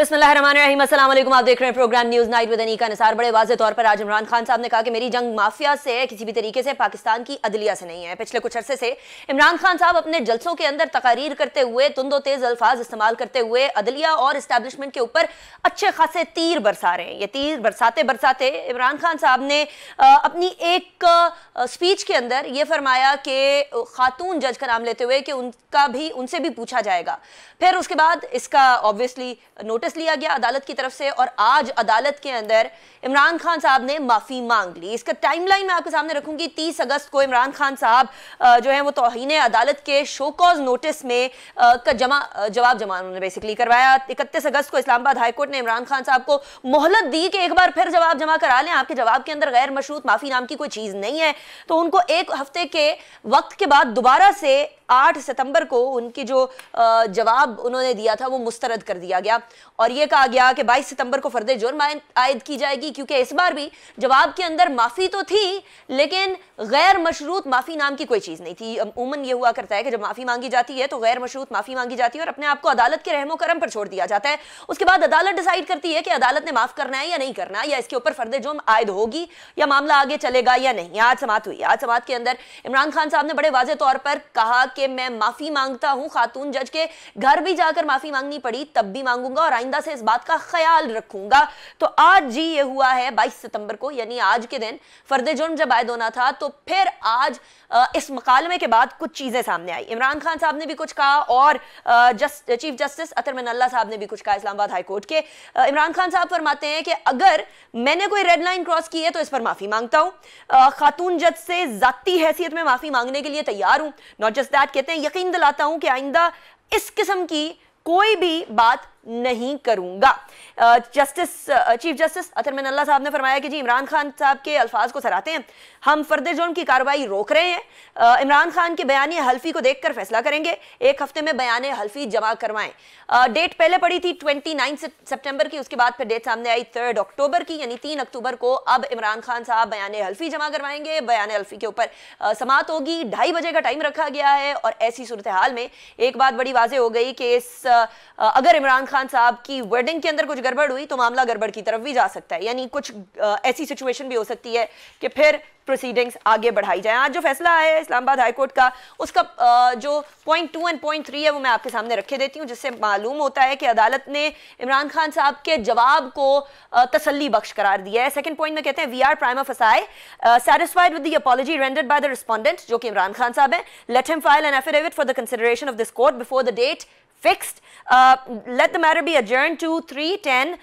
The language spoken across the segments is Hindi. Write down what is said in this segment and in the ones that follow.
बिस्मिल्लाहिर्रहमानिर्रहीम, अस्सलाम वालेकुम। आप देख रहे हैं programme news night with Aniqa Nisar. बड़े वाज़े तौर पर आज इमरान खान साहब ने कहा कि मेरी जंग माफिया से है, किसी भी तरीके से पाकिस्तान की अदलिया से नहीं है। पिछले कुछ अरसे से इमरान खान साहब अपने जलसों के अंदर तकारीर करते हुए तुंदो तेज अल्फाज इस्तेमाल करते हुए अदलिया और इस्टेब्लिशमेंट के ऊपर अच्छे खासे तीर बरसा रहे हैं। ये तीर बरसाते बरसाते इमरान खान साहब ने अपनी एक स्पीच के अंदर ये फरमाया कि खातून जज का नाम लेते हुए कि उनसे भी पूछा जाएगा। फिर उसके बाद इसका ऑब्वियसली नोटिस लिया गया अदालत की तरफ से और आज अदालत के अंदर इमरान खान साहब ने माफी मांग ली। इसका टाइमलाइन मैं आपके सामने रखूंगी। 30 अगस्त को इमरान खान साहब जो है वो तौहीन अदालत के शो कॉज नोटिस में का जवाब जमा उन्होंने बेसिकली करवाया। 31 अगस्त को इस्लामाबाद हाईकोर्ट ने इमरान खान साहब को मोहलत दी कि एक बार फिर जवाब जमा करा लें, आपके जवाब के अंदर गैर मशरूत माफी नाम की कोई चीज नहीं है। तो उनको एक हफ्ते के वक्त के बाद दोबारा से 8 सितंबर को उनकी जो जवाब उन्होंने दिया था वो मुस्तरद कर दिया गया और ये कहा गया कि 22 सितंबर को फर्द जुर्म आयद की जाएगी, क्योंकि इस बार भी जवाब के अंदर माफी तो थी लेकिन गैर मशरूत माफी नाम की कोई चीज नहीं थी। अमूमन ये हुआ करता है कि जब माफी मांगी जाती है तो गैर मशरूत माफी मांगी जाती है और अपने आप को अदालत के रहमो करम पर छोड़ दिया जाता है। उसके बाद अदालत डिसाइड करती है कि अदालत ने माफ करना है या नहीं करना, या इसके ऊपर फर्द जुर्म आयद होगी या मामला आगे चलेगा या नहीं। आज समाअत हुई। आज समाअत के अंदर इमरान खान साहब ने बड़े वाज़े तौर पर कहा कि मैं माफी मांगता हूं, खातून जज के घर भी जाकर माफी मांगनी पड़ी तब भी मांगूंगा और आइंदा से इस बात का ख्याल रखूंगा। तो आज जी ये हुआ है 22 सितंबर को, यानी आज के दिन फर्द जुर्म जब आयद होना था, तो फिर आज इस मुकालमे के बाद कुछ चीजें सामने आई। इमरान खान साहब ने भी कुछ कहा और चीफ जस्टिस अतर मिनल्ला साहब ने भी कुछ कहा इस्लामाबाद हाईकोर्ट के। इमरान खान साहब फरमाते हैं कि अगर मैंने कोई रेड लाइन क्रॉस की है तो इस पर माफी मांगता हूं, खातून जज से जाती हैसियत में माफी मांगने के लिए तैयार हूं। नॉट जस्ट दैट, कहते हैं यकीन दिलाता हूं कि आइंदा इस किस्म की कोई भी बात नहीं करूंगा। चीफ जस्टिस अतर मिनल्ला साहब ने फरमाया कि जी इमरान खान साहब के अल्फाज को सराहते हैं, हम फर्द जुर्म की कार्रवाई रोक रहे हैं। इमरान खान के बयान हल्फी को देखकर फैसला करेंगे। एक हफ्ते में बयान हल्फी जमा करवाएं। डेट पहले पड़ी थी 29 सितंबर की, उसके बाद फिर डेट सामने आई 3 अक्टूबर की, यानी 3 अक्टूबर को अब इमरान खान साहब बयान हल्फी जमा करवाएंगे। बयान हल्फी के ऊपर समाअत होगी। 2:30 बजे का टाइम रखा गया है और ऐसी सूरत हाल में एक बात बड़ी वाज़ेह हो गई कि अगर इमरान खान साहब की वर्डिंग के अंदर कुछ गड़बड़ हुई तो मामला गड़बड़ की तरफ भी जा सकता है, यानी कुछ ऐसी सिचुएशन भी हो सकती है कि फिर प्रोसीडिंग्स आगे बढ़ाई जाए। आज जो फैसला है इस्लामाबाद हाईकोर्ट का, उसका जो पॉइंट 2 और पॉइंट 3 है वो मैं आपके सामने रखे देती हूँ, जिससे मालूम होता है कि अदालत ने इमरान खान साहब के जवाब को तसल्ली बख्श करार दिया है। सेकंड पॉइंट में कहते हैं we are prima facie satisfied with the apology rendered by the respondent, जो कि इमरान खान साहब है। Let him file an affidavit for the consideration of this court before the date fixed. Let the matter be adjourned to 3:10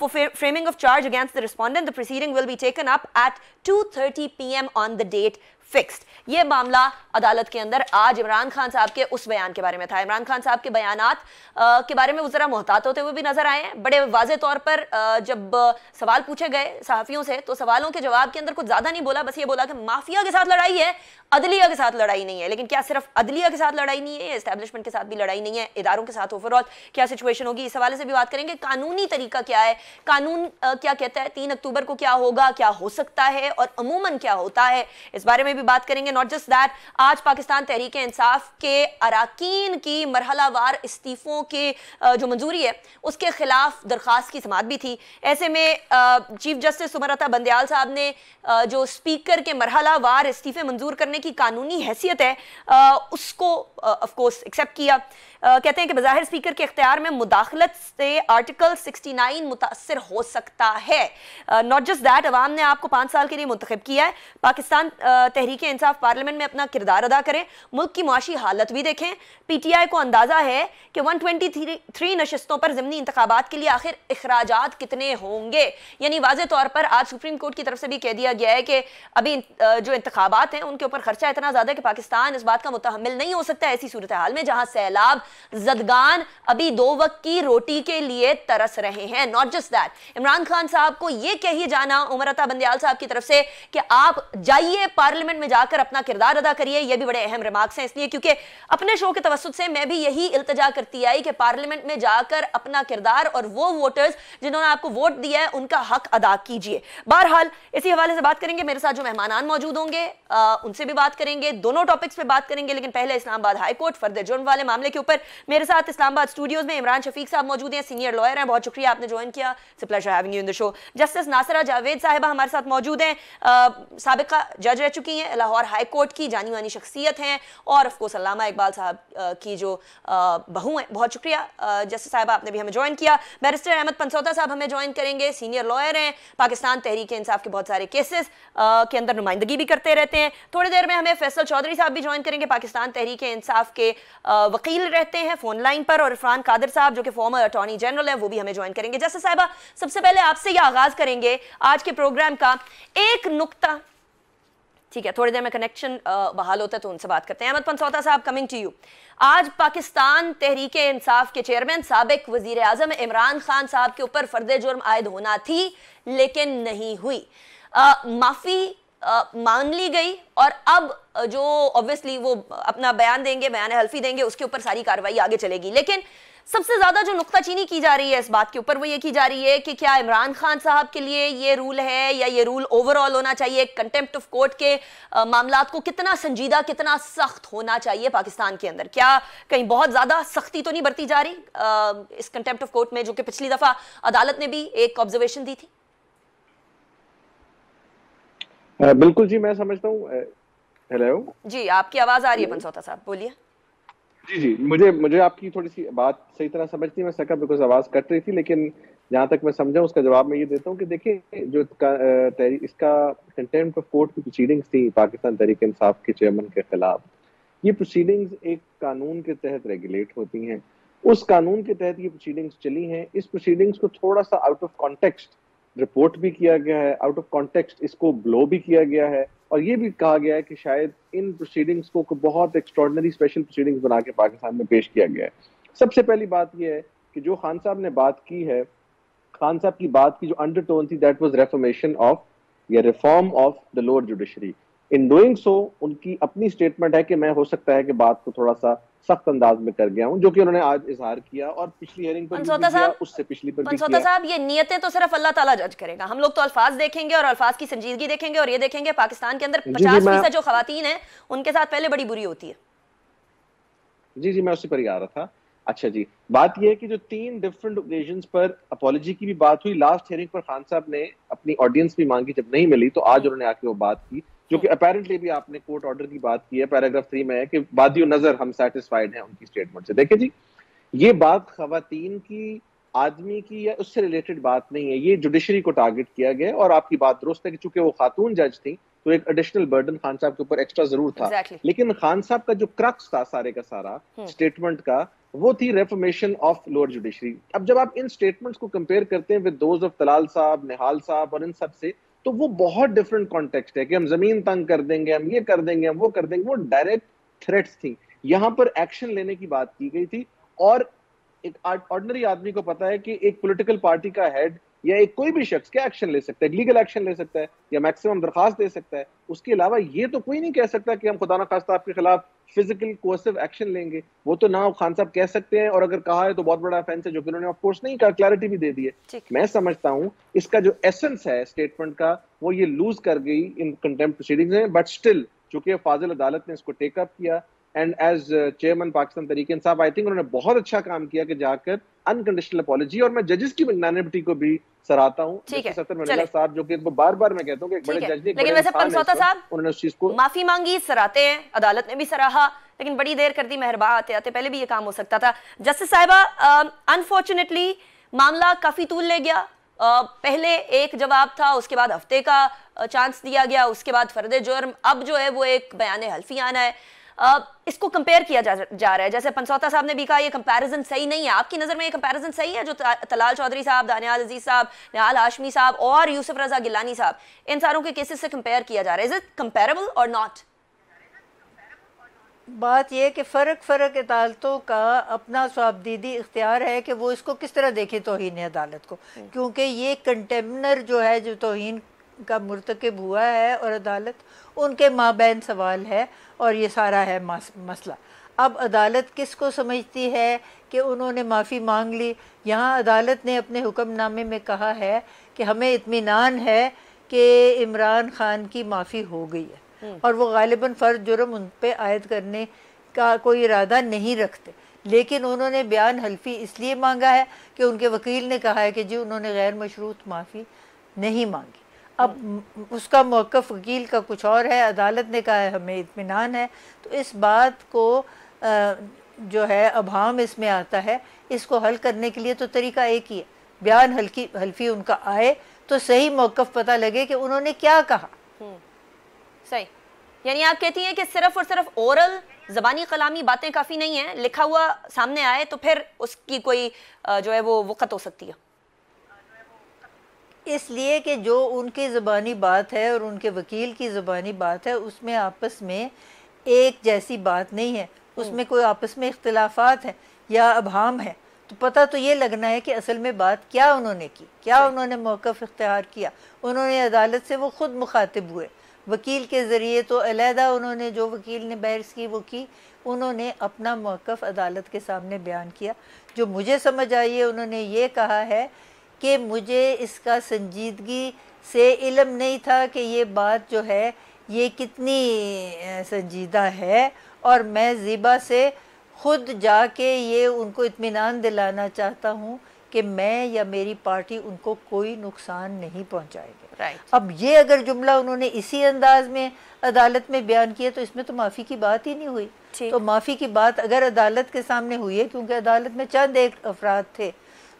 for framing of charge against the respondent. The proceeding will be taken up at 2:30 p.m. on the date fixed. ये मामला अदालत के अंदर आज इमरान खान साहब के उस बयान के बारे में था। इमरान खान साहब के बयानात के बारे में वो जरा मोहतात होते हुए भी नजर आए हैं। बड़े वाज़े तौर पर जब सवाल पूछे गए सहाफ़ियों से तो सवालों के जवाब के अंदर कुछ ज्यादा नहीं बोला, बस ये बोला कि माफिया के साथ लड़ाई है, अदलिया के साथ लड़ाई नहीं है। लेकिन क्या सिर्फ अदलिया के साथ लड़ाई नहीं है, एस्टेब्लिशमेंट के साथ भी लड़ाई नहीं है, इदारों के साथ ओवरऑल क्या सिचुएशन होगी, इस हवाले से भी बात करेंगे। कानूनी तरीका क्या है, कानून क्या कहता है, 3 अक्टूबर को क्या होगा, क्या हो सकता है और अमूमन क्या होता है, इस बारे में भी बात करेंगे। नॉट जस्ट दैट, आज पाकिस्तान तहरीक इंसाफ के अराकीन की मरहलावार इस्तीफों के जो मंजूरी है उसके खिलाफ दरखास्त की समाअत भी थी। ऐसे में चीफ जस्टिस सुमरता बंदयाल साहब ने जो स्पीकर के मरहलावार इस्तीफे मंजूर करने की कानूनी हैसियत है उसको ऑफ कोर्स एक्सेप्ट किया। कहते हैं कि बज़ाहिर स्पीकर के इख्तियार में मुदाखलत से आर्टिकल 69 मुतासर हो सकता है। नॉट जस्ट दैट, अवाम ने आपको 5 साल के लिए मुंतखब किया है। पाकिस्तान तहरीक इंसाफ पार्लियामेंट में अपना किरदार अदा करें, मुल्क की मुआशी हालत भी देखें। पीटीआई को अंदाजा है कि 123 नशिस्तों पर ज़िमनी इंतखाबात के लिए आखिर इखराजात कितने होंगे, यानी वाज़े तौर पर आज सुप्रीम कोर्ट की तरफ से भी कह दिया गया है कि अभी जो इंतखाबात हैं उनके ऊपर खर्चा इतना ज्यादा कि पाकिस्तान इस बात का मुतहम्मिल नहीं हो सकता ऐसी सूरत हाल में जहां सैलाब जदगान अभी 2 वक्त की रोटी के लिए तरस रहे हैं। Not just that, Imran Khan साहब को यह कहिए जाना उमरता बंदयाल साहब की तरफ से कि आप जाइए पार्लियामेंट पार्लियामेंट में जाकर अपना किरदार अदा करिए। ये भी बड़े अहम रिमार्क्स हैं, इसलिए क्योंकि अपने शो के तवस्सुत से मैं भी यही इल्तिजा करती आई कि पार्लियामेंट में जाकर अपना किरदार और वो वोटर्स जिन्होंने आपको वोट दिया है उनका हक अदा कीजिए। बहरहाल इसी हवाले से बात करेंगे, मेरे साथ जो मेहमान मौजूद होंगे उनसे भी बात करेंगे, दोनों टॉपिक्स पे बात करेंगे। लेकिन पहले इस्लामाबाद हाई कोर्ट फर्द जुर्म वाले मामले के ऊपर मेरे साथ इस्लामाबाद स्टूडियोज में इमरान शफीक साहब मौजूद हैं, सीनियर लॉयर हैं। बहुत शुक्रिया आपने ज्वाइन किया, it's a pleasure having you in the show. Justice Nasira Javed साहिबा हमारे साथ मौजूद हैं, साबिका जज रह चुकी हैं, लाहौर हाई कोर्ट की जानी मानी शख्सियत हैं, और ऑफ कोर्स अल्लामा इकबाल साहब की जो बहू हैं। बहुत शुक्रिया जस्टिस साहिबा, आपने भी हमें ज्वाइन किया। बैरिस्टर अहमद पनसौता साहब हमें ज्वाइन करेंगे, सीनियर लॉयर हैं, पाकिस्तान तहरीक इंसाफ के बहुत सारे केसेस के अंदर नुमाइंदगी भी करते रहते हैं। थोड़ी देर में हमें फैसल चौधरी साहब भी ज्वाइन करेंगे, पाकिस्तान तहरीक इंसाफ के वकील रहते हैं फोन लाइन पर, और इरफान कादिर साहब जो कि फॉर्मर अटॉर्नी जनरल है, वो भी हमें ज्वाइन करेंगे। जस्टिस साहिबा, सबसे पहले आपसे यह आगाज करेंगे आज के प्रोग्राम का एक नुक्ता, ठीक है, थोड़ी देर में कनेक्शन बहाल होता है तो उनसे बात करते हैं। अहमद पनसौता साहब, कमिंग टू यू। आज पाकिस्तान तहरीक इंसाफ के चेयरमैन साबिक वजीर आजम इमरान खान साहब के ऊपर फर्द जुर्म आयद होना थी लेकिन नहीं हुई, माफी मान ली गई, और अब जो ऑब्वियसली वो अपना बयान देंगे, बयान हल्फी देंगे, उसके ऊपर सारी कार्रवाई आगे चलेगी। लेकिन सबसे ज्यादा जो नुक्ताचीनी की जा रही है इस बात के ऊपर वो ये की जा रही है कि क्या इमरान खान साहब के लिए ये रूल है या ये रूल ओवरऑल होना चाहिए, कंटेम्प्ट ऑफ कोर्ट के मामलात को कितना संजीदा, कितना सख्त होना चाहिए पाकिस्तान के अंदर? क्या कहीं बहुत ज्यादा सख्ती तो नहीं बरती जा रही इस कंटेम्प्ट ऑफ कोर्ट में, जो कि पिछली दफा अदालत ने भी एक ऑब्जर्वेशन दी थी? बिल्कुल जी, मैं समझता हूँ। हेलो जी, आपकी आवाज आ रही है पनसौता साहब, बोलिए। जी, मुझे आपकी थोड़ी सी बात सही तरह समझ नहीं मैं सका बिकॉज आवाज कट रही थी, लेकिन जहां तक मैं समझा उसका जवाब मैं ये देता हूँ कि देखिए, जो इसका कंटेम्प्ट ऑफ कोर्ट की प्रोसीडिंग्स थी पाकिस्तान तहरीक इंसाफ के चेयरमैन के खिलाफ, ये प्रोसीडिंग्स एक कानून के तहत रेगुलेट होती हैं। उस कानून के तहत ये प्रोसीडिंग्स चली हैं। इस प्रोसीडिंग्स को थोड़ा सा आउट ऑफ कॉन्टेक्स्ट रिपोर्ट भी किया गया है, आउट ऑफ कॉन्टेक्स्ट इसको ब्लो भी किया गया है, और ये भी कहा गया है कि शायद इन प्रोसीडिंग्स को बहुत एक्स्ट्रॉर्डिनरी स्पेशल प्रोसीडिंग्स बना के पाकिस्तान में पेश किया गया है। सबसे पहली बात यह है कि जो खान साहब ने बात की है, खान साहब की बात की जो अंडरटोन थी, दैट वाज रिफॉर्मेशन ऑफ या reform of the lower judiciary. In doing so उनकी अपनी स्टेटमेंट है कि मैं हो सकता है कि बात को थोड़ा सा सख्त अंदाज में कर गया हूं, जो कि उन्होंने आज इजहार किया और पिछली हियरिंग पर भी किया, उससे पिछली पर भी किया। साहब, ये नियतें तो सिर्फ अल्लाह ताला जज करेगा, हम लोग तो अल्फाज देखेंगे और अल्फाज की संजीदगी देखेंगे, और ये देखेंगे पाकिस्तान के अंदर 50% जो खवातीन है उनके साथ पहले बड़ी बुरी होती है। जी, मैं उसी पर ही आ रहा था। अच्छा जी, बात यह है कि जो 3 डिफरेंट ओकेजन्स पर अपॉलॉजी की भी बात हुई, लास्ट हियरिंग पर खान साहब ने अपनी ऑडियंस भी मांगी, जब नहीं मिली तो आज उन्होंने आके वो बात की, जो कि अपेरेंटली भी आपने कोर्ट ऑर्डर की बात की है, पैराग्राफ 3 में है कि वादियो नजर हम सेटिस्फाइड हैं उनकी स्टेटमेंट से। देखिए जी, ये बात खवातीन की, आदमी की या उससे रिलेटेड बात नहीं है, ये जुडिशरी को टारगेट किया गया, और आपकी बात दुरुस्त है कि चूंकि वो खातून जज थी तो एक एडिशनल बर्डन खान साहब के ऊपर एक्स्ट्रा जरूर था। लेकिन खान साहब का जो क्रक्स था सारे का सारा स्टेटमेंट का, वो थी रेफॉर्मेशन ऑफ लोअर जुडिशरी। अब जब आप इन स्टेटमेंट्स को कंपेयर करते हैं विद दोज ऑफ तलाल साहब, निहाल साहब और इन सब से, तो वो बहुत डिफरेंट कॉन्टेक्स्ट है कि हम जमीन तंग कर देंगे, हम ये कर देंगे, हम वो कर देंगे। वो डायरेक्ट थ्रेट्स थी, यहां पर एक्शन लेने की बात की गई थी। और एक ऑर्डिनरी आदमी को पता है कि एक पॉलिटिकल पार्टी का हेड या एक कोई भी शख्स क्या एक्शन ले सकता है, लीगल एक्शन ले सकता है या मैक्सिमम दरखास्त दे सकता है। उसके अलावा ये तो कोई नहीं कह सकता कि हम खुदा ना खास्ता आपके खिलाफ फिजिकल कोर्सिव एक्शन लेंगे। वो तो ना खान साहब कह सकते हैं, और अगर कहा है तो बहुत बड़ा ऑफेंस है, जो कि उन्होंने ऑफ कोर्स नहीं कहा, क्लैरिटी भी दे दी है। मैं समझता हूं इसका जो एसेंस है स्टेटमेंट का, वो ये लूज कर गई इन कंटेम्प्ट प्रोसीडिंग्स में। बट स्टिल चूंकि फाजिल अदालत ने इसको टेक अप किया, and as chairman Pakistan Tehreek Insaf, I think उन्होंने बहुत अच्छा काम किया कि जाकर अनकंडीशनल अपॉलॉजी, और मैं जजेस की मैग्नानिमिटी को भी सराहता हूं। साहब जो कि बार-बार मैं कहता हूं कि एक बड़े जज ने, लेकिन वैसे पनसौता साहब उन्होंने उस चीज को माफी मांगी, सराहते हैं, अदालत ने भी सराहा, लेकिन बड़ी देर कर दी। मेहरबान आते आते पहले भी ये काम हो सकता था। जस्टिस साहिबा, अनफॉर्चुनेटली मामला काफी तूल ले गया। पहले एक जवाब था, उसके बाद हफ्ते का चांस दिया गया, उसके बाद फर्द जुर्म, अब जो है वो एक बयान हल्फी आना है। इसको कंपेयर किया जा रहा है, जैसे पनसौता साहब ने भी कहा, ये कंपैरिजन सही नहीं है। आपकी नजर में ये कंपैरिजन सही है जो तलाल चौधरी साहब, दानियाल अजीज साहब, निहाल हाशमी साहब और यूसुफ रजा गिलानी साहब, इन सारों के केसेस से कंपेयर किया जा रहा है? इज इट कंपेरेबल और नॉट? बात यह कि फ़र्क अदालतों का अपना स्वाबदीदी इख्तियार है कि वो इसको किस तरह देखे तौहीन अदालत को, क्योंकि ये कंटेमनर जो है, जो तौहीन का मुर्तकब हुआ है और अदालत, उनके माबैन सवाल है और ये सारा है मसला। अब अदालत किसको समझती है कि उन्होंने माफ़ी मांग ली। यहाँ अदालत ने अपने हुक्मनामे में कहा है कि हमें इत्मीनान है कि इमरान खान की माफ़ी हो गई है और वो गालिबन फ़र्ज जुर्म उन पर आयद करने का कोई इरादा नहीं रखते, लेकिन उन्होंने बयान हल्फी इसलिए मांगा है कि उनके वकील ने कहा है कि जी उन्होंने गैर मशरूत माफ़ी नहीं मांगी। अब उसका मौक़िफ़ वकील का कुछ और है, अदालत ने कहा है हमें इत्मीनान है। तो इस बात को जो है अभाम इसमें आता है, इसको हल करने के लिए तो तरीका एक ही है, बयान हल्फी उनका आए तो सही मौक़िफ़ पता लगे कि उन्होंने क्या कहा। सही, यानी आप कहती हैं कि सिर्फ और सिर्फ ओरल ज़बानी कलामी बातें काफ़ी नहीं है, लिखा हुआ सामने आए तो फिर उसकी कोई जो है वो वक़्त हो सकती है। इसलिए कि जो उनकी ज़बानी बात है और उनके वकील की ज़बानी बात है उसमें आपस में एक जैसी बात नहीं है, उसमें कोई आपस में इख्तिलाफात हैं या अभाम है। तो पता तो ये लगना है कि असल में बात क्या उन्होंने की, क्या उन्होंने मौक़िफ़ इख्तियार किया। उन्होंने अदालत से वो ख़ुद मुखातिब हुए, वकील के ज़रिए तो अलहदा उन्होंने जो वकील ने बहस की वो की, उन्होंने अपना मौक़िफ़ अदालत के सामने बयान किया। जो मुझे समझ आई है उन्होंने ये कहा है कि मुझे इसका संजीदगी से इल्म नहीं था कि ये बात जो है ये कितनी संजीदा है, और मैं ज़ीबा से ख़ुद जाके ये उनको इत्मीनान दिलाना चाहता हूँ कि मैं या मेरी पार्टी उनको कोई नुकसान नहीं पहुँचाएगी। अब ये अगर जुमला उन्होंने इसी अंदाज में अदालत में बयान किया तो इसमें तो माफ़ी की बात ही नहीं हुई। तो माफ़ी की बात अगर अदालत के सामने हुई है, क्योंकि अदालत में चंद एक अफराद थे,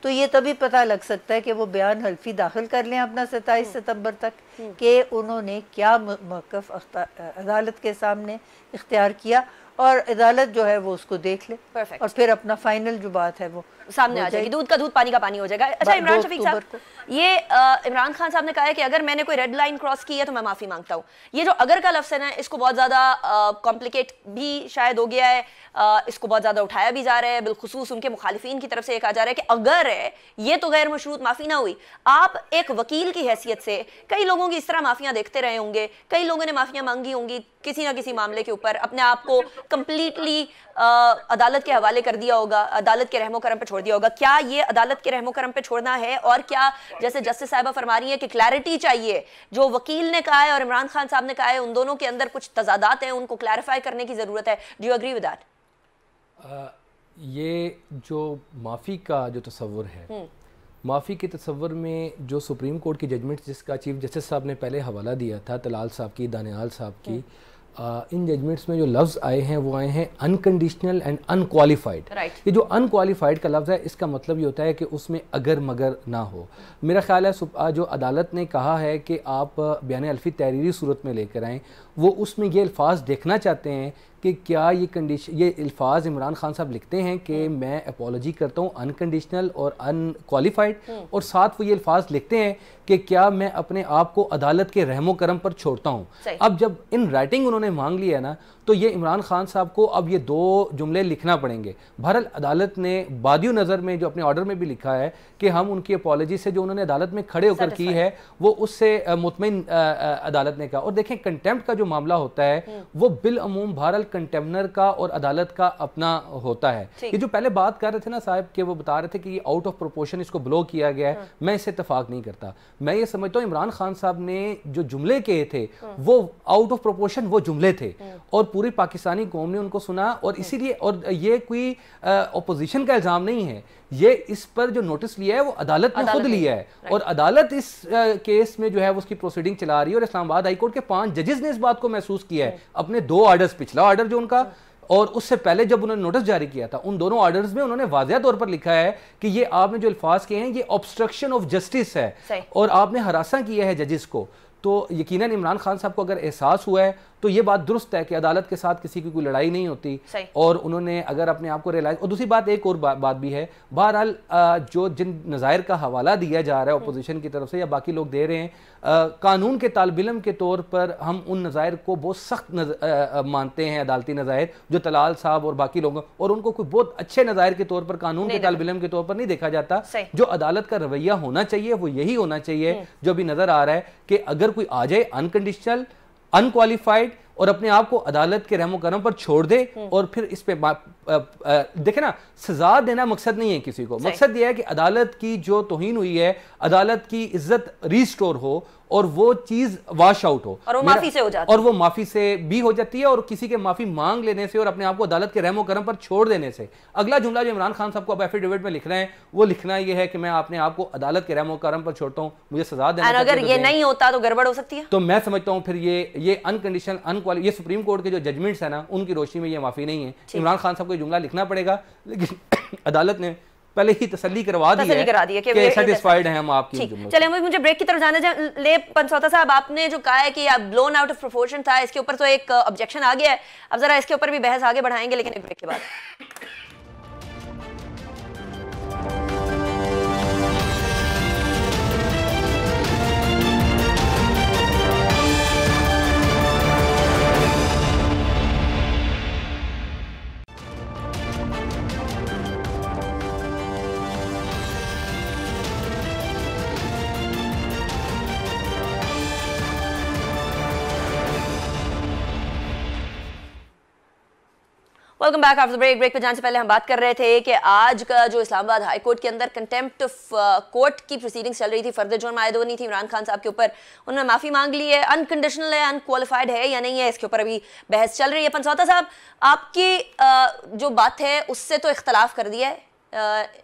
तो ये तभी पता लग सकता है कि वो बयान हल्फी दाखिल कर लें अपना 27 सितंबर तक कि उन्होंने क्या मौक़िफ़ अदालत के सामने इख्तियार किया, और अदालत जो है वो उसको देख ले और फिर अपना फाइनल जो बात है वो सामने आ जाएगी, दूध का दूध पानी का पानी हो जाएगा। अच्छा इमरान शफीक साहब, ये इमरान खान साहब ने कहा है कि अगर मैंने कोई रेड लाइन क्रॉस की है तो मैं माफ़ी मांगता हूँ। ये जो अगर का लफ्ज़ है ना, इसको बहुत ज़्यादा कॉम्प्लिकेट भी शायद हो गया है, इसको बहुत ज़्यादा उठाया भी जा रहा है, बिलखुसूस उनके मुखालिफिन की तरफ से कहा जा रहा है कि अगर है ये तो गैर मशरूत माफ़ी ना हुई। आप एक वकील की हैसियत से कई लोगों की इस तरह माफ़ियाँ देखते रहे होंगे, कई लोगों ने माफ़ियाँ मांगी होंगी किसी ना किसी मामले के ऊपर, अपने आप को कंप्लीटली अदालत के हवाले कर दिया होगा, अदालत के रहमो करम पे छोड़ दिया होगा। क्या ये अदालत के रहमो करम पे छोड़ना है, और क्या जैसे जस्टिस साहिबा फरमा रही है कि क्लैरिटी चाहिए, जो वकील ने कहा है और इमरान खान साहब ने कहा है उन दोनों के अंदर कुछ तजादात हैं, उनको क्लैरिफाई करने की ज़रूरत है। Do you agree with that? ये जो माफ़ी का जो तस्वुर है, माफ़ी के तस्वुर में जो सुप्रीम कोर्ट की जजमेंट जिसका चीफ जस्टिस साहब ने पहले हवाला दिया था, तलाल साहब की, दानियाल साहब की, इन जजमेंट्स में जो लफ्ज़ आए हैं वो आए हैं अनकंडीशनल एंड अनक्वालिफाइड। ये जो अनक्वालिफाइड का लफ्ज़ है इसका मतलब ये होता है कि उसमें अगर मगर ना हो। मेरा ख्याल है जो अदालत ने कहा है कि आप बयान हल्फी तहरीरी सूरत में लेकर आएँ, वो उसमें ये अल्फाज देखना चाहते हैं कि क्या ये ये अल्फाज इमरान खान साहब लिखते हैं कि मैं अपॉलॉजी करता हूँ अनकंडीशनल और अनक्वालिफाइड, और साथ वो ये अल्फाज लिखते हैं कि क्या मैं अपने आप को अदालत के रहमो करम पर छोड़ता हूँ। अब जब इन राइटिंग उन्होंने मांग लिया ना, तो ये इमरान खान साहब को अब ये दो जुमले लिखना पड़ेंगे। बहरहाल अदालत ने बादियो नज़र में जो अपने ऑर्डर में भी लिखा है कि हम उनकी अपॉलॉजी से जो उन्होंने अदालत में खड़े होकर की है वो उससे मुतमईन अदालत ने कहा। और देखें कंटेम्प्ट का जो मामला होता है वो बिल अमूम बहरहाल कंटेम्नर का और अदालत का अपना होता है। ये जो पहले बात कर रहे थे ना साहब कि वो बता रहे थे कि ये आउट ऑफ प्रोपोर्शन इसको ब्लो किया गया है, मैं इससे इत्तेफाक नहीं करता। मैं ये समझता हूँ इमरान खान साहब ने जो जुमले कहे थे वो आउट ऑफ प्रोपोर्शन वो जुमले थे, और पूरी पाकिस्तानी कौम ने उनको सुना, और इसीलिए, और ये कोई अपोजिशन का इल्ज़ाम नहीं है, ये इस पर जो नोटिस लिया है वो अदालत ने खुद लिया है, और अदालत इस केस में जो है वो उसकी प्रोसीडिंग चला रही है। और इस्लामाबाद हाई कोर्ट के 5 जजेस ने इस बात को महसूस किया है अपने 2 ऑर्डर्स, पिछला ऑर्डर जो उनका और उससे पहले जब उन्होंने नोटिस जारी किया था, उन दोनों ऑर्डर्स में उन्होंने वाज़ेह तौर पर लिखा है कि ये आपने जो अल्फाज किए हैं ये ऑब्स्ट्रक्शन ऑफ जस्टिस है और आपने हरासा किया है जजेस को। तो यकीनन इमरान खान साहब को अगर एहसास हुआ है तो ये बात दुरुस्त है कि अदालत के साथ किसी की कोई लड़ाई नहीं होती, और उन्होंने अगर अपने आप को रियलाइज, और दूसरी बात एक और बात भी है, बहरहाल जो जिन नज़ायर का हवाला दिया जा रहा है अपोजिशन की तरफ से या बाकी लोग दे रहे हैं, कानून के तालिब इल्म के तौर पर हम उन नज़ायर को बहुत सख्त मानते हैं, अदालती नज़ायर जो तलाल साहब और बाकी लोगों, और उनको कोई बहुत अच्छे नज़ायर के तौर पर, कानून के तालिब इल्म के तौर पर नहीं देखा जाता। जो अदालत का रवैया होना चाहिए वो यही होना चाहिए जो अभी नजर आ रहा है कि अगर कोई आ जाए अनकंडीशनल, अनक्वालिफाइड और अपने आप को अदालत के रहमो करम पर छोड़ दे, और फिर इस पे देखे ना, सजा देना मकसद नहीं है किसी को, मकसद यह है कि अदालत की जो तौहीन हुई है, अदालत की इज्जत रिस्टोर हो और वो चीज वॉश आउट हो, और वो माफी से हो जाती है, और वो माफी से भी हो जाती है, और किसी के माफी मांग लेने से और अपने आप को अदालत के रहमो करम पर छोड़ देने से। अगला जुमला जो इमरान खान साहब को अब एफिडेविट में लिख रहे हैं, वो लिखना ये है कि मैं अपने आप को अदालत के रहमो करम पर छोड़ता हूं, मुझे सजा देना। अगर ये नहीं होता तो गड़बड़ हो सकती है। तो मैं समझता हूं फिर ये अनकंडीशनल, अनक्वालिफाइड, ये सुप्रीम कोर्ट के जो जजमेंट्स है ना, उनकी रोशनी में ये माफी नहीं है। इमरान खान साहब को जुमला लिखना पड़ेगा, लेकिन अदालत ने पहले ही तसल्ली करवा दी है कि सैटिस्फाइड हैं हम आपकी। चलिए मुझे ब्रेक की तरफ जाने ले। पंचौता साहब, आपने जो कहा है कि ब्लोन आउट ऑफ प्रोपोर्शन था, इसके ऊपर तो एक ऑब्जेक्शन आ गया है, अब जरा इसके ऊपर भी बहस आगे बढ़ाएंगे, लेकिन एक ब्रेक के बाद। Welcome back after break. Break पे जाने से पहले हम बात कर रहे थे कि आज का जो इस्लामाबाद हाई कोर्ट के अंदर कंटेम्प्ट ऑफ कोर्ट की प्रोसीडिंग्स चल रही थी, फर्दर जुर्म आयद नहीं थी इमरान खान साहब के ऊपर, उन्होंने माफी मांग ली है, अनकंडीशनल है, अनक्वालिफाइड है या नहीं है, इसके ऊपर अभी बहस चल रही है। पंचौता साहब, आपकी जो बात है उससे तो इख्तलाफ कर दिया है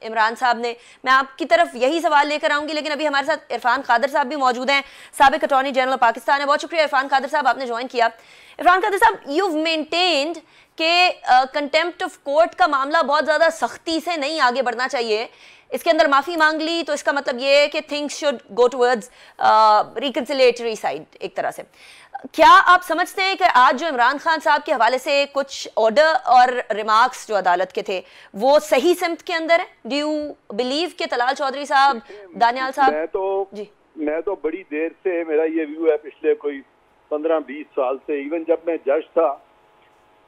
इमरान साहब ने, मैं आपकी तरफ यही सवाल लेकर आऊंगी, लेकिन अभी हमारे साथ इरफान कादर साहब भी मौजूद हैं, साबिक अटॉर्नी जनरल पाकिस्तान है। बहुत शुक्रिया इरफान कादर साहब, आपने ज्वाइन किया। इरफान कादर साहब, you've maintained कि कंटेम्प्ट ऑफ कोर्ट का मामला बहुत ज्यादा सख्ती से नहीं आगे बढ़ना चाहिए, इसके अंदर माफी मांग ली तो इसका मतलब ये है कि things should go towards reconciliatory side एक तरह से। क्या आप समझते हैं कि आज जो इमरान खान साहब के हवाले से कुछ ऑर्डर और रिमार्क्स जो अदालत के थे वो सही सिमत के अंदर है? डू यू बिलीव कि तलाल चौधरी साहब, दानियाल साहब? मैं तो बड़ी देर से, मेरा ये व्यू है पिछले कोई 15-20 साल से, इवन जब मैं जज था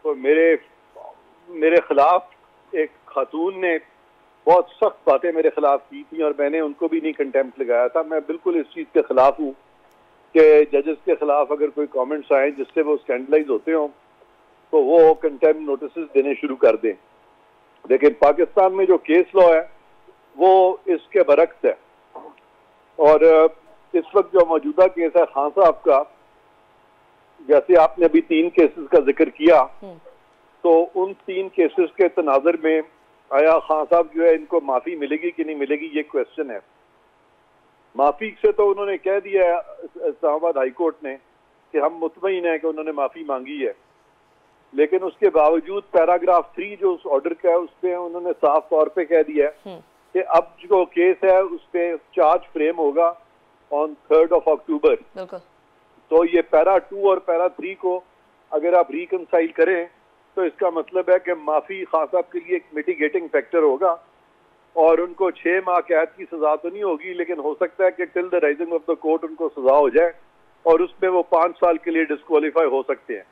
तो मेरे खिलाफ एक खातून ने बहुत सख्त बातें मेरे खिलाफ की थी और मैंने उनको भी नहीं कंटेम्प्ट लगाया था। मैं बिल्कुल इस चीज़ के खिलाफ हूँ कि जजेस के खिलाफ अगर कोई कमेंट्स आए जिससे वो स्कैंडलाइज होते हो तो वो कंटेम्प्ट नोटिस देने शुरू कर दें। लेकिन पाकिस्तान में जो केस लॉ है वो इसके बरक्स है, और इस वक्त जो मौजूदा केस है खान साहब का, जैसे आपने अभी 3 केसेस का जिक्र किया, तो उन 3 केसेस के तनाजर में आया खान साहब जो है इनको माफी मिलेगी कि नहीं मिलेगी, ये क्वेश्चन है। माफी से तो उन्होंने कह दिया है इस्लामाबाद हाई कोर्ट ने कि हम मुतमईन हैं कि उन्होंने माफी मांगी है, लेकिन उसके बावजूद पैराग्राफ 3 जो उस ऑर्डर का है उस पर उन्होंने साफ तौर पे कह दिया है कि अब जो केस है उस पर चार्ज फ्रेम होगा ऑन 3 अक्टूबर। तो ये पैरा 2 और पैरा 3 को अगर आप रिकंसाइल करें तो इसका मतलब है कि माफी खान साहब के लिए एक मिटिगेटिंग फैक्टर होगा और उनको 6 माह कैद की सजा तो नहीं होगी, लेकिन हो सकता है कि till the rising of the court उनको सजा हो जाए और उसमें वो 5 साल के लिए डिस्क्वालीफाई हो सकते हैं।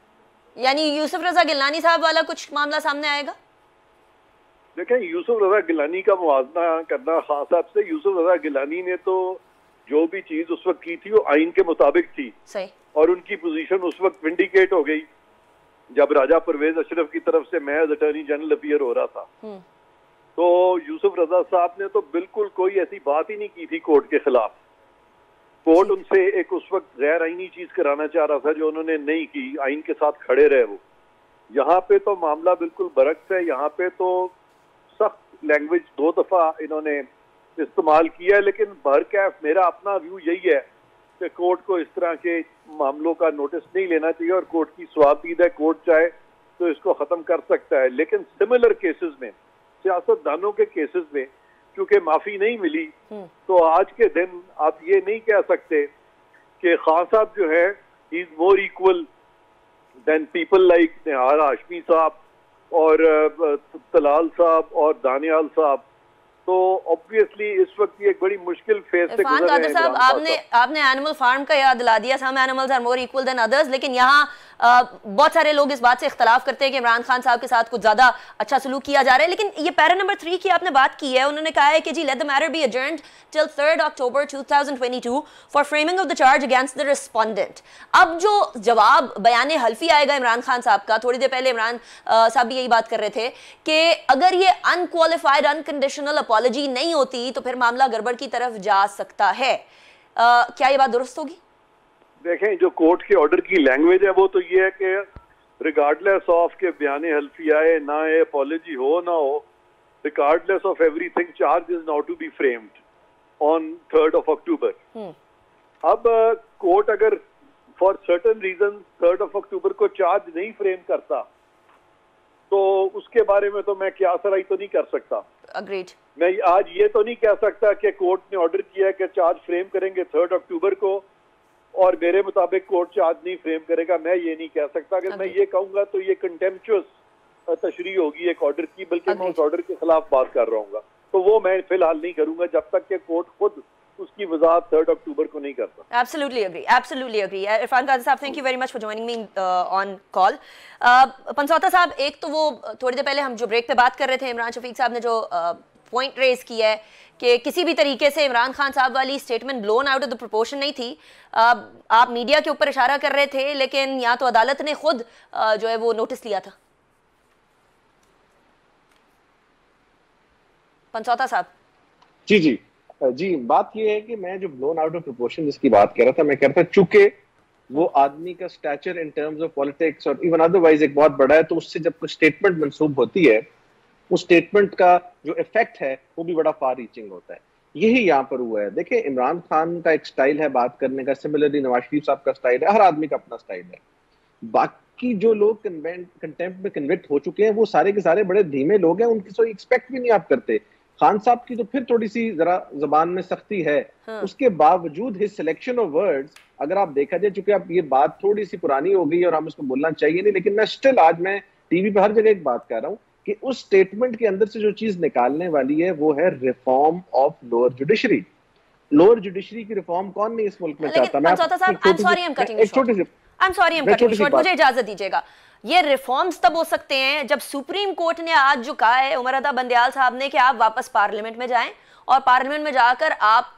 यानी यूसुफ रजा गिलानी साहब वाला कुछ मामला सामने आएगा? देखें, यूसुफ रजा गिलानी का मुआवजा करना खान साहब से, यूसुफ रजा गिलानी ने तो जो भी चीज उस वक्त की थी वो आइन के मुताबिक थी, सही, और उनकी पोजीशन उस वक्त विंडिकेट हो गई जब राजा परवेज अशरफ की तरफ से मैं एज अटॉर्नी जनरल अपीयर हो रहा था। तो यूसुफ रजा साहब ने तो बिल्कुल कोई ऐसी बात ही नहीं की थी कोर्ट के खिलाफ। कोर्ट उनसे एक उस वक्त गैर आईनी चीज कराना चाह रहा था जो उन्होंने नहीं की, आइन के साथ खड़े रहे वो। यहाँ पे तो मामला बिल्कुल बरक्स है, यहाँ पे तो सख्त लैंग्वेज 2 दफा इन्होंने इस्तेमाल किया है, लेकिन बहरकैफ मेरा अपना व्यू यही है कि कोर्ट को इस तरह के मामलों का नोटिस नहीं लेना चाहिए और कोर्ट की स्वाबदीद है, कोर्ट चाहे तो इसको खत्म कर सकता है। लेकिन सिमिलर केसेस में, सियासतदानों के केसेस में क्योंकि माफी नहीं मिली तो आज के दिन आप ये नहीं कह सकते कि खान साहब जो है he is more equal than people like Nihar Hashmi साहब और तलाल साहब और दानियाल साहब, तो ऑब्वियसली इस वक्त ये एक बड़ी मुश्किल फेज से इरफान गुजर रहे कादर हैं। साहब, आपने एनिमल फार्म का याद दिला दिया, some animals are more equal than others, लेकिन यहाँ बहुत सारे लोग इस बात से इख्तलाफ करते हैं कि इमरान खान साहब के साथ कुछ ज्यादा अच्छा सलूक किया जा रहा है। लेकिन ये पैरा नंबर 3 की आपने बात की है, उन्होंने कहा है कि जी let the matter be adjourned till 3 October 2022 for framing of the charge against the respondent. अब जो जवाब बयान हल्फी आएगा इमरान खान साहब का, थोड़ी देर पहले इमरान साहब भी यही बात कर रहे थे कि अगर ये अनक्वालिफाइड अनकंडीशनल अपॉलजी नहीं होती तो फिर मामला गड़बड़ की तरफ जा सकता है। क्या ये बात दुरुस्त होगी? देखें, जो कोर्ट के ऑर्डर की लैंग्वेज है वो तो ये है कि रिगार्डलेस ऑफ के बयान हल्फी आए ना आए, अपॉलजी हो ना हो, regardless of everything, charge is now to be framed on 3 October. अब कोर्ट अगर फॉर सर्टेन रीजन 3 अक्टूबर को चार्ज नहीं फ्रेम करता तो उसके बारे में तो मैं क्या सराई तो नहीं कर सकता। अग्रीड। मैं आज ये तो नहीं कह सकता कि कोर्ट ने ऑर्डर किया है कि चार्ज फ्रेम करेंगे 3 अक्टूबर को और मेरे मुताबिक कोर्ट चार्ज नहीं फ्रेम करेगा। मैं ये नहीं कह सकता। अगर मैं ये कहूंगा तो ये कंटेम्पचुअस तशरीह होगी एक ऑर्डर की, बल्कि मैं उस ऑर्डर के खिलाफ बात कर रहा हूँ, तो वो मैं फिलहाल नहीं करूंगा जब तक कि कोर्ट खुद उसकी वजाहत 3 अक्टूबर को नहीं करता। Absolutely agree, absolutely agree. Irfan Qadir साहब, thank you very much for joining me on call. Pansota साहब, एक तो वो थोड़ी देर पहले हम जो ब्रेक पे बात कर रहे थे, इमरान शफीक साहब ने जो पॉइंट रेज किया है कि किसी भी तरीके से इमरान खान साहब वाली statement blown out of the proportion नहीं थी। आप मीडिया के ऊपर इशारा कर रहे थे, लेकिन यहाँ तो अदालत ने खुद जो है वो नोटिस लिया था। पंसौता साहब। जी, बात ये है कि मैं जो ब्लोन आउट ऑफ प्रोपोर्शन जिसकी बात कर रहा था, मैं कह रहा था चूंकि वो आदमी का stature in terms of politics और इवन अदरवाइज एक बहुत बड़ा है, तो उससे जब कोई स्टेटमेंट मंसूब होती है, उस स्टेटमेंट का जो इफेक्ट है वो भी बड़ा फार रीचिंग होता है। यही यहाँ पर हुआ है। देखिए, इमरान खान का एक स्टाइल है बात करने का, सिमिलरली नवाज शरीफ साहब का स्टाइल है, हर आदमी का अपना स्टाइल है। बाकी जो लोग कंटेम्प्ट में कन्विक्ट हो चुके हैं वो सारे के सारे बड़े धीमे लोग हैं, उनकी तो एक्सपेक्ट भी नहीं आप करते। खान साहब की तो फिर थोड़ी सी जरा जबान में सख्ती है, उसके बावजूद हिज सिलेक्शन ऑफ वर्ड्स, अगर आप देखा जाए, चूंकि अब ये बात थोड़ी सी पुरानी हो गई और हम उसको बोलना चाहिए नहीं, लेकिन मैं स्टिल आज मैं टीवी पे हर जगह एक बात कर रहा हूँ कि उस स्टेटमेंट के अंदर से जो चीज निकालने वाली है वो है reform of lower judiciary. Lower judiciary की रिफॉर्म कौन नहीं इस मुल्क में चाहता? मुझे इजाजत दीजिएगा। ये रिफॉर्म्स तब हो सकते हैं जब सुप्रीम कोर्ट ने आज जो कहा है उमर अता बंदयाल साहब ने कि आप वापस पार्लियामेंट में जाएं और पार्लियामेंट में जाकर आप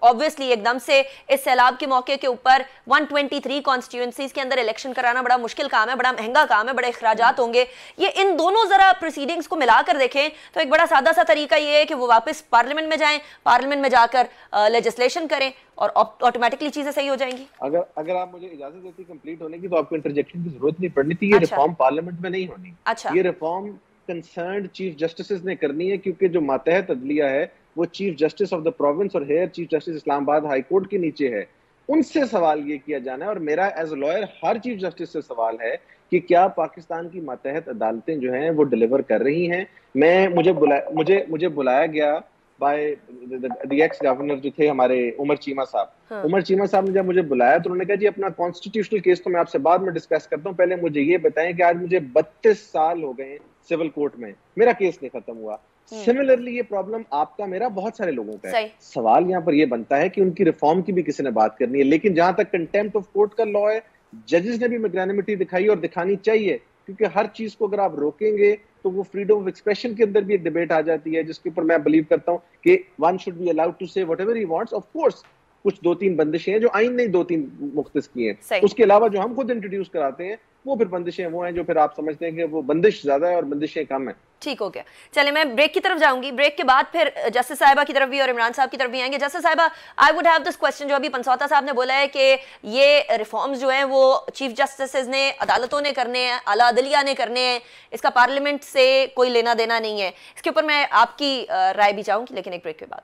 ऑब्वियसली एकदम से इस सैलाब के मौके के ऊपर 123 कॉन्स्टिट्यूएंसीज के अंदर इलेक्शन कराना बड़ा मुश्किल काम है, बड़ा महंगा काम है, बड़े अखराजात होंगे। ये इन दोनों जरा प्रोसीडिंग्स को मिलाकर देखें तो एक बड़ा सादा सा तरीका ये है कि वो वापस पार्लियामेंट में जाएं, पार्लियामेंट में जाकर लेजिस्लेशन करें और ऑटोमेटिकली चीजें सही हो जाएंगी। अगर आप मुझे इजाजत देती कंप्लीट होने की तो आपको इंटरजेक्शन की जरूरत नहीं पड़नी थी। ये रिफॉर्म पार्लियामेंट में नहीं होनी। अच्छा, ये रिफॉर्म कंसर्न्ड चीफ जस्टिस ने करनी है, क्योंकि जो मातहत अदलिया है वो chief justice of the province और here chief justice Islamabad high court के नीचे है। उनसे सवाल ये किया जाना है और मेरा एज लॉयर हर चीफ जस्टिस से सवाल है कि क्या पाकिस्तान की मातहत अदालतें जो हैं वो डिलीवर कर रही हैं। मुझे बुलाया गया बाय द एक्स गवर्नर जो थे हमारे उमर चीमा साहब। उमर चीमा साहब ने जब मुझे बुलाया तो उन्होंने कहा जी अपना कॉन्स्टिट्यूशनल केस तो मैं आपसे बाद में डिस्कस करता हूँ, पहले मुझे ये बताएं कि आज मुझे 32 साल हो गए सिविल कोर्ट में, मेरा केस नहीं खत्म हुआ। सिमिलरली ये प्रॉब्लम आपका मेरा बहुत सारे लोगों का है। सवाल यहाँ पर ये बनता है कि उनकी रिफॉर्म की भी किसी ने बात करनी है, लेकिन जहां तक कंटेम्प्ट ऑफ कोर्ट का लॉ है, जजेस ने भी मैग्नानिमिटी दिखाई और दिखानी चाहिए, क्योंकि हर चीज को अगर आप रोकेंगे तो वो फ्रीडम ऑफ एक्सप्रेशन के अंदर भी एक डिबेट आ जाती है, जिसके ऊपर मैं बिलीव करता हूँ कि one should be allowed to say whatever he wants. Of course कुछ 2-3 बंदिशें हैं जो आइन ने 2-3 मुख्तस की हैं, उसके अलावा जो हम खुद इंट्रोड्यूस कराते हैं वो फिर बंदिशें वो हैं जो फिर आप समझते हैं कि वो बंदिश ज्यादा है और बंदिशें कम है। ठीक हो गया, चलिए मैं ब्रेक की तरफ जाऊंगी। ब्रेक के बाद फिर जस्टिस साहिबा की तरफ भी और इमरान साहब की तरफ भी आएंगे। जस्टिस साहिबा, I would have this question, जो अभी पंसौता साहब ने बोला है कि ये रिफॉर्म्स जो हैं वो चीफ जस्टिस ने, अदालतों ने करने हैं, आला अदलिया ने करने हैं, इसका पार्लियामेंट से कोई लेना देना नहीं है। इसके ऊपर मैं आपकी राय भी चाहूंगी, लेकिन एक ब्रेक के बाद।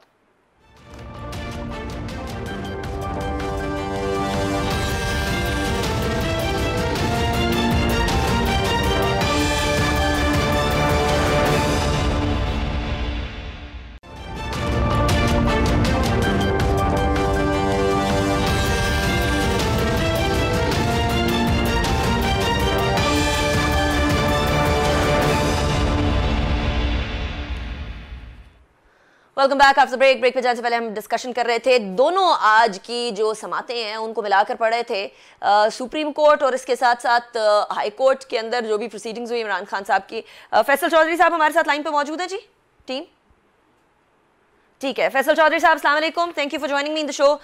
वेलकम बैक आफ्टर ब्रेक पे जाने से पहले हम डिस्कशन कर रहे थे, दोनों आज की जो समातें हैं उनको मिलाकर पढ़ रहे थे। सुप्रीम कोर्ट और इसके साथ साथ हाई कोर्ट के अंदर जो भी प्रोसीडिंग्स हुई इमरान खान साहब की। फैसल चौधरी साहब हमारे साथ लाइन पे मौजूद है जी, टीम ठीक है। फैसल चौधरी साहब अस्सलाम वालेकुम, thank you for joining me in the show.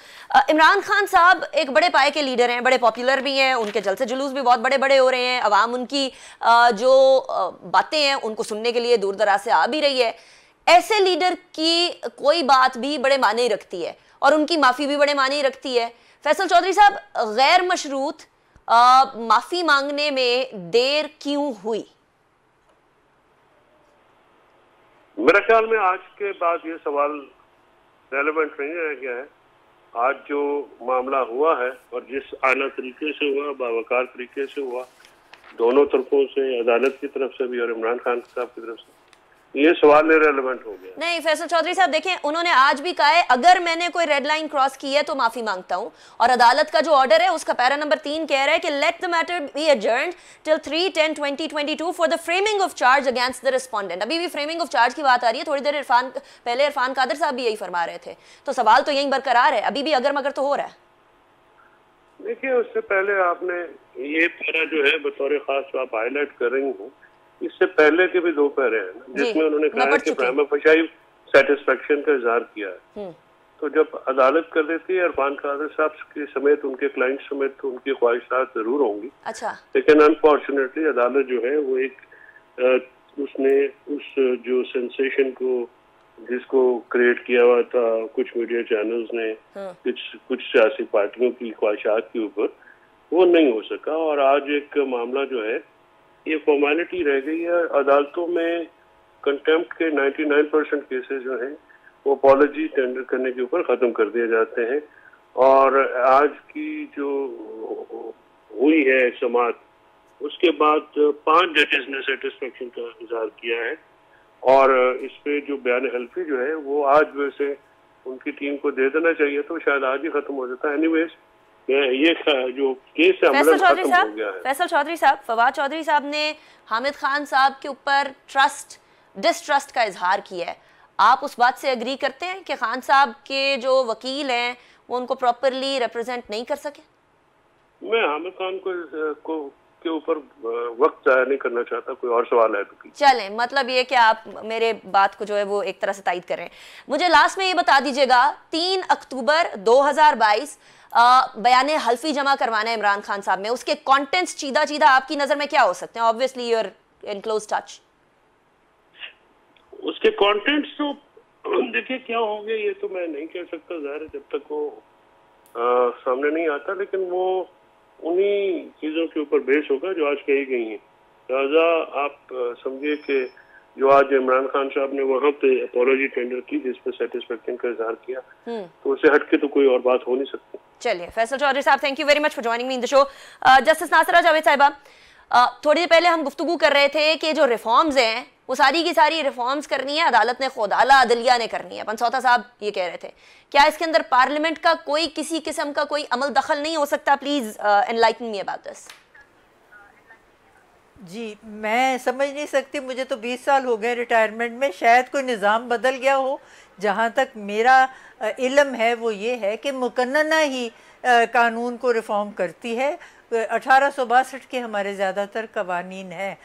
Imran Khan साहब एक बड़े पाए के लीडर हैं, बड़े पॉपुलर भी हैं, उनके जलसे जुलूस भी बहुत बड़े बड़े हो रहे हैं, अवाम उनकी जो बातें हैं उनको सुनने के लिए दूर दराज से आ भी रही है। ऐसे लीडर की कोई बात भी बड़े माने रखती है और उनकी माफी भी बड़े माने रखती है। फैसल चौधरी साहब, गैर मशरूत माफी मांगने में देर क्यों हुई? मेरे ख्याल में आज के बाद ये सवाल रेलेवेंट नहीं रह गया है। आज जो मामला हुआ है और जिस आला तरीके से हुआ, बावकार तरीके से हुआ, दोनों तरफों से, अदालत की तरफ से भी और इमरान खान साहब की तरफ से, ये सवाल इररिलेवेंट हो गया। नहीं फैसल चौधरी साहब देखें, उन्होंने आज भी कहा है अगर मैंने कोई रेड लाइन क्रॉस की है तो माफी मांगता हूं, और अदालत का जो ऑर्डर है उसका पैरा नंबर 3 कह रहा है कि let the matter be adjourned till 3/10/2022 for the framing of charge against the respondent. अभी भी फ्रेमिंग ऑफ चार्ज की बात आ रही है, थोड़ी देर पहले इरफान कादर साहब भी यही फरमा रहे थे, तो सवाल तो यही बरकरार है, अभी भी अगर मगर तो हो रहा है। देखिए, उससे पहले आपने ये पैरा जो है बतौर खास आप हाईलाइट कर रही हूँ, इससे पहले के भी 2 पैरे हैं ना, जिसमें उन्होंने कहा है कि प्राइमा फेशी सेटिस्फेक्शन का इजहार किया है। तो जब अदालत कर देती है, इरफान कादर साहब के समेत, उनके क्लाइंट समेत, तो उनकी ख्वाहिशात जरूर होंगी। अच्छा। लेकिन अनफॉर्चुनेटली अदालत जो है वो उसने उस जो सेंसेशन को जिसको क्रिएट किया हुआ था कुछ मीडिया चैनल्स ने, कुछ सियासी पार्टियों की ख्वाहिशात के ऊपर, वो नहीं हो सका। और आज एक मामला जो है ये फॉर्मेलिटी रह गई है। अदालतों में कंटेम्प्ट के 99% केसेस जो हैं वो अपॉलॉजी टेंडर करने के ऊपर ख़त्म कर दिए जाते हैं। और आज की जो हुई है समाअत, उसके बाद 5 जजेस ने सेटिस्फेक्शन का इजहार किया है, और इस पे जो बयान हल्फी जो है वो आज वैसे उनकी टीम को दे देना चाहिए, तो शायद आज ही ख़त्म हो जाता है। एनीवेज, ये जो केस है फैसल चौधरी साहब, फवाद चौधरी साहब ने हामिद खान साहब के ऊपर डिस्ट्रस्ट का इजहार किया है। आप उस बात से एग्री करते हैं कि खान साहब के जो वकील हैं वो उनको प्रॉपरली रिप्रेजेंट नहीं कर सके? मैं हामिद खान को के ऊपर वक्त जाया नहीं करना चाहता। कोई और सवाल है तो चलें, मतलब ये कि आप मेरे बात को जो है वो एक तरह से तायद कर रहे हैं। मुझे लास्ट में ये बता दीजिएगा, 3 अक्टूबर 2022 बयान हल्फी जमा करवाना है इमरान खान साहब में, उसके कंटेंट्स चीदा आपकी नजर में क्या हो सकते हैं? Obviously you are in close touch. उसके कंटेंट्स तो देखिए क्या होंगे ये तो मैं नहीं कह सकता, ज़ाहिर है जब तक वो सामने नहीं आता, लेकिन वो उन्हीं चीज़ों के ऊपर बेस होगा जो आज कही गई हैं। लिहाजा आप समझिए कि जो आज इमरान खान साहब ने वहाँ पे अपॉलॉजी टेंडर की जिस पे सेटिस्फेक्शन का इजहार किया, तो उससे हटके तो कोई और बात हो नहीं सकती। चलिए फैसल चौधरी साहब, thank you very much for joining me in the show. Justice Nasira Javed साहिबा, थोड़ी देर पहले हम गुफ्तगू कर रहे थे कि जो रिफॉर्म्स हैं वो सारी की सारी रिफॉर्म्स करनी है अदालत ने खुद, आला अदलिया ने करनी है। पंसौता साहब ये कह रहे थे, क्या इसके अंदर पार्लियामेंट का कोई किसी किस्म का कोई अमल दखल नहीं हो सकता? Please enlighten me about this. जी, मैं समझ नहीं सकती, मुझे तो 20 साल हो गए रिटायरमेंट में, शायद कोई निज़ाम बदल गया हो। जहाँ तक मेरा इल्म है वो ये है कि मुकन्नना ही कानून को रिफॉर्म करती है। 1862 के हमारे ज़्यादातर कवानीन हैं,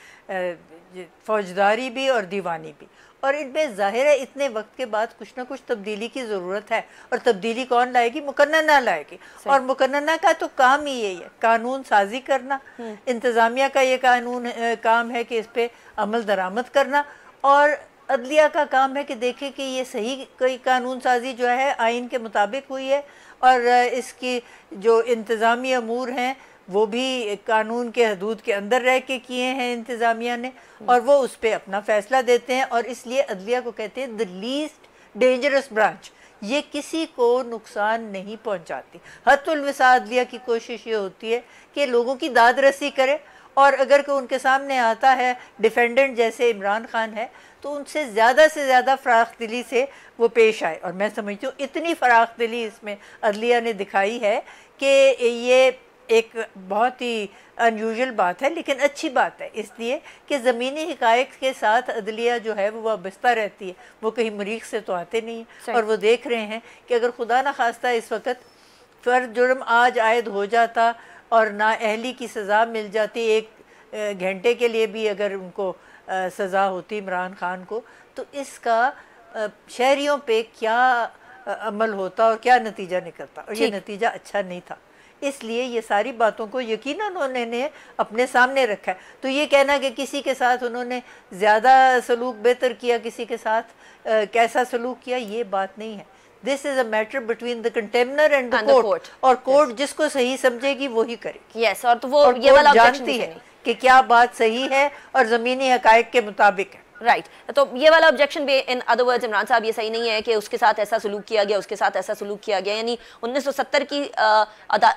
फौजदारी भी और दीवानी भी, और इनमें ज़ाहिर है इतने वक्त के बाद कुछ ना कुछ तब्दीली की ज़रूरत है। और तब्दीली कौन लाएगी? मुकन्नना लाएगी। और मुकन्नना का तो काम ही यही है, कानून साजी करना। इंतज़ामिया का ये काम है कि इस पर अमल दरामद करना, और अदलिया का काम है कि देखे कि ये सही कोई कानून साजी जो है आइन के मुताबिक हुई है, और इसकी जो इंतज़ामी अमूर हैं वो भी कानून के हदूद के अंदर रह के किए हैं इंतज़ामिया ने, और वो उस पर अपना फ़ैसला देते हैं। और इसलिए अदलिया को कहते हैं द लीस्ट डेंजरस ब्रांच। ये किसी को नुकसान नहीं पहुंचाती। हद्दुल वसा अदलिया की कोशिश ये होती है कि लोगों की दाद रसी करे, और अगर कोई उनके सामने आता है डिफेंडेंट जैसे इमरान खान है, तो उनसे ज़्यादा फ़राख दिली से वो पेश आए। और मैं समझती हूँ इतनी फ़राख दिली इसमें अदलिया ने दिखाई है कि ये एक बहुत ही अनयूजुअल बात है, लेकिन अच्छी बात है, इसलिए कि ज़मीनी हिकायत के साथ अदलिया जो है वो वाबस्ता रहती है, वो कहीं मरीख से तो आते नहीं हैं। और वो देख रहे हैं कि अगर खुदा न खास्ता इस वक्त फ़र्द जुर्म आज आयद हो जाता और नाअहली की सज़ा मिल जाती, 1 घंटे के लिए भी अगर उनको सज़ा होती इमरान खान को, तो इसका शहरियों पे क्या अमल होता और क्या नतीजा निकलता, और ये नतीजा अच्छा नहीं था। इसलिए ये सारी बातों को यकीनन उन्होंने अपने सामने रखा है। तो ये कहना कि किसी के साथ उन्होंने ज़्यादा सलूक बेहतर किया, किसी के साथ कैसा सलूक किया, ये बात नहीं है। This is a matter between the contemnor and the court, और कोर्ट जिसको सही समझेगी वही करेगी। यस, और तो वो ये वाला जानती है कि क्या बात सही है और ज़मीनी हक़ाइक़ के मुताबिक है। राइट तो ये वाला ऑब्जेक्शन भी, इन अदर वर्ड्स इमरान साहब, ये सही नहीं है कि उसके साथ ऐसा सलूक किया गया, उसके साथ ऐसा सलूक किया गया, यानी 1970 की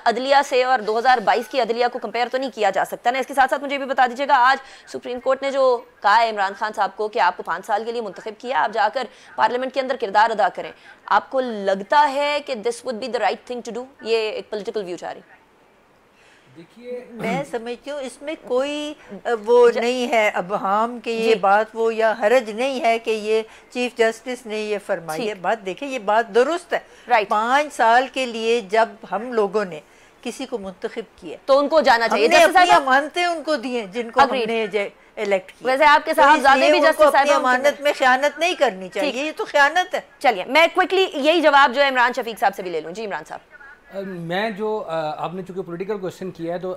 अदलिया से और 2022 की अदलिया को कंपेयर तो नहीं किया जा सकता ना। इसके साथ साथ मुझे भी बता दीजिएगा, आज सुप्रीम कोर्ट ने जो कहा है इमरान खान साहब को कि आपको 5 साल के लिए मुंतखब किया, आप जाकर पार्लियामेंट के अंदर किरदार अदा करें, आपको लगता है कि this would be the right thing to do? ये एक पॉलिटिकल व्यू जा रही। देखिए, मैं समझती हूँ इसमें कोई वो नहीं है अबहम कि ये बात वो, या हरज नहीं है कि ये चीफ जस्टिस ने ये फरमाई है। बात देखिए, ये बात दुरुस्त है। 5 साल के लिए जब हम लोगों ने किसी को मुंतखब किया तो उनको जाना चाहिए, हमने अमानतें उनको दी जिनको हमने इलेक्ट किया। वैसे आपके साहबजादे भी जस्टिस साहब अमानत में ख़यानत नहीं करनी चाहिए, ये तो ख़यानत है। चलिए मैं क्विकली यही जवाब जो है इमरान शफीक साहब से भी ले लूँ। जी इमरान साहब, मैं जो आपने चूँकि पॉलिटिकल क्वेश्चन किया है, तो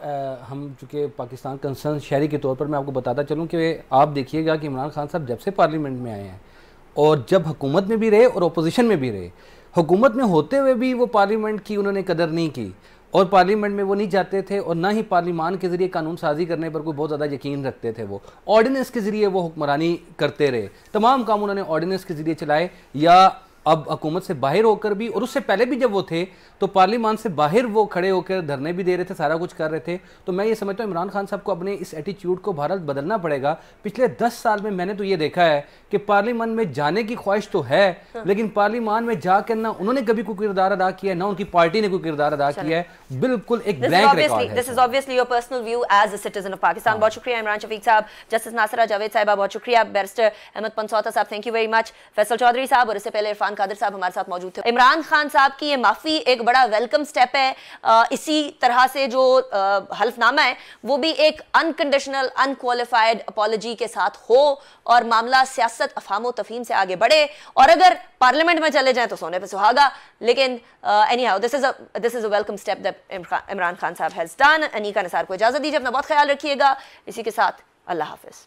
हम चूँकि पाकिस्तान कंसर्न शहरी के तौर पर मैं आपको बताता चलूँ कि आप देखिएगा कि इमरान खान साहब जब से पार्लियामेंट में आए हैं और जब हुकूमत में भी रहे और अपोजिशन में भी रहे, हुकूमत में होते हुए भी वो पार्लियामेंट की उन्होंने कदर नहीं की और पार्लियामेंट में वो नहीं जाते थे और ना ही पार्लियामान के ज़रिए कानून साजी करने पर कोई बहुत ज़्यादा यकीन रखते थे। वो ऑर्डिनेंस के ज़रिए वो हुक्मरानी करते रहे, तमाम काम उन्होंने ऑर्डिनेंस के ज़रिए चलाए, या अब हुकूमत से बाहर होकर भी, और उससे पहले भी जब वो थे तो पार्लियामान से बाहर वो खड़े होकर धरने भी दे रहे थे, सारा कुछ कर रहे थे। तो मैं ये समझता हूँ इमरान खान साहब को अपने इस एटीट्यूड को भारत बदलना पड़ेगा। पिछले 10 साल में मैंने तो ये देखा है कि पार्लियामान में जाने की ख्वाहिश तो है, लेकिन पार्लियामान में जाकर ना उन्होंने कभी कोई किरदार अदा किया, ना उनकी पार्टी ने कोई किरदार अदा किया है। बिल्कुल एक ब्लैंक रिकॉर्ड है। This is obviously your personal view as a citizen of Pakistan. बहुत शुक्रिया इमरान शफीक साहब, जस्टिस नासिरा जावेद साहिबा बहुत शुक्रिया, बैरिस्टर अहमद पनसौता साहब thank you very much, Faisal Chaudhry साहब और इससे पहले इरफान कादिर साहब हमारे साथ मौजूद थे। इमरान खान साहब की ये माफ़ी एक बड़ा वेलकम स्टेप है। इसी तरह से जो हल्फनामा है वो भी एक अनकंडीशनल अनक्वालिफाइड अपॉलजी के साथ हो और मामला सियासत अफाम व तफहीम से आगे बढ़े, और अगर पार्लियामेंट में चले जाएं तो सोने पे सुहागा। लेकिन any how this is a welcome step that Imran Khan साहब हैज डन। अनीका निसार को इजाजत दीजिए, अपना बहुत ख्याल रखिएगा। इसी के साथ अल्लाह हाफिज।